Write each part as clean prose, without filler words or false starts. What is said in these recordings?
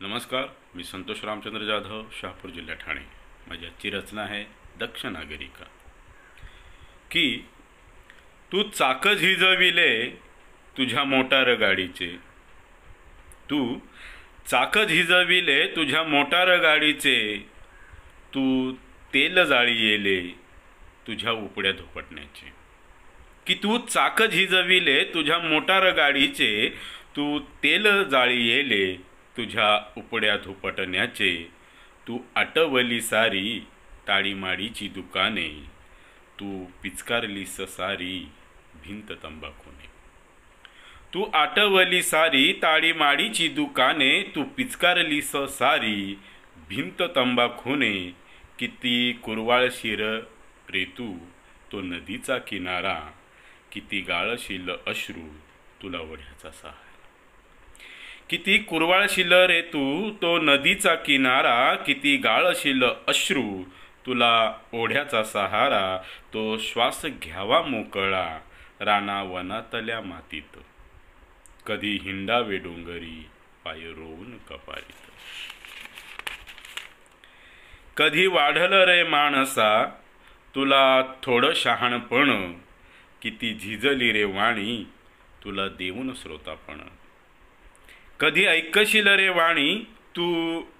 नमस्कार, मी संतोष रामचंद्र जाधव, शहापूर जिल्हा ठाणे। माझी आजची रचना आहे दक्ष नागरिका। की तू चाक झिजविले तुझ्या मोटार गाडीचे, तू चाक झिजविले तुझ्या मोटार गाडीचे, तू तेल जाळी येले तुझ्या उपड्या धुपटण्याचे। की तू चाक झिजविले तुझ्या मोटार गाडीचे, तू तेल जाळी येले तुझ्या उपड्या धुपटण्याचे। तू आटवली सारी ताळीमाडीची दुकाने, तू पिचकारलीस सारी भिंत तंबाखूने। तू आटवली सारी ताळीमाडीची दुकाने, तू पिचकारलीस सारी भिंत तंबाखूने। किती कुरवाळशीर रे तू तो नदीचा किनारा, किती गाळशील अश्रू तुला ओढ्याचा सहारा। किती कुरवाळशील रे तू तो नदीचा किनारा, किती गाळशील अश्रू तुला ओढ्याचा सहारा। तो श्वास घ्यावा मोकळा राना वनातल्या मातीत, कधी हिंडावे डोंगरी पाय रोवून कपारीत। कधी वाढल रे माणसा तुला थोडं शहाणपण, किती झिजली रे वाणी तुला देऊन श्रोतापण। कधी ऐकशील रे वाणी तू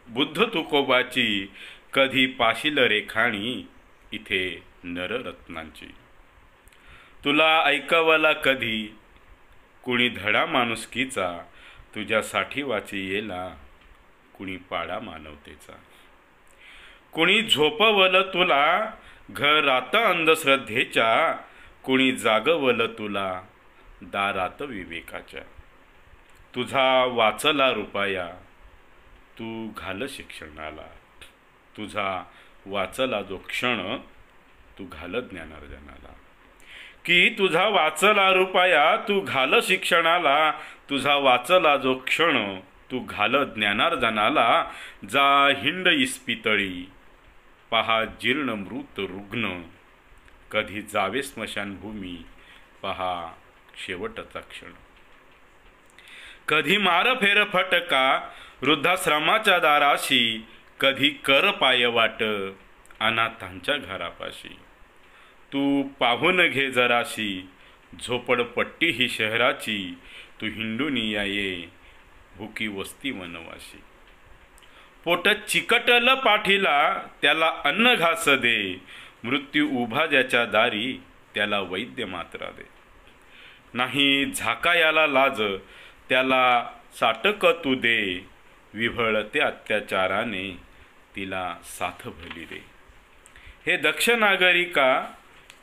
बुद्ध तुकोबाची, कधी पाशील रे खाणी इथे नररत्नांची। तुला ऐकवला कधी कुणी धडा माणुसकीचा, तुझ्यासाठी वाची येला कुणी पाडा मानवतेचा। कुणी झोपवल तुला घरात अंधश्रद्धेच्या, कुणी जागवल तुला दारात विवेकाच्या। तुझा वाचला रुपया तू घाल शिक्षणाला, तुझा वाचला जो क्षण तू घाल ज्ञानार्जनाला। की तुझा वाचला रुपया तू घाल शिक्षणाला, तुझा वाचला जो क्षण तू घाल ज्ञानार्जनाला। जा हिंड इस्पितळी पहा जीर्ण मृत रुग्ण, कधी जावे स्मशानभूमी पहा शेवटचा क्षण। कधी मार फेर फटका वृद्धाश्रमाच्या दाराशी, कधी कर पाय वाट अनाथांच्या घरापाशी। तू पाहून घे जराशी झोपडपट्टी ही शहराची, तू हिंडून ये भुकी वस्ती वनवाशी। पोट चिकटल पाठीला त्याला अन्न घास दे, मृत्यू उभा ज्याच्या दारी त्याला वैद्य मात्रा दे। नाही झाकायाला लाज त्याला साटक तू दे, विव्हळते अत्याचाराने तिला साथ भली दे। हे दक्ष नागरिका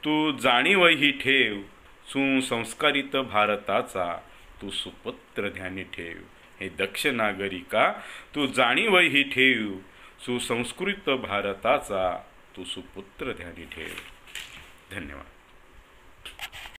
तू जाणीव ही ठेव, सुसंस्कारित भारताचा तू सुपुत्र ध्यानी ठेव। हे दक्ष नागरिका तू जाणीव ही ठेव, सुसंस्कृत भारताचा तू सुपुत्र ध्यानी ठेव। धन्यवाद।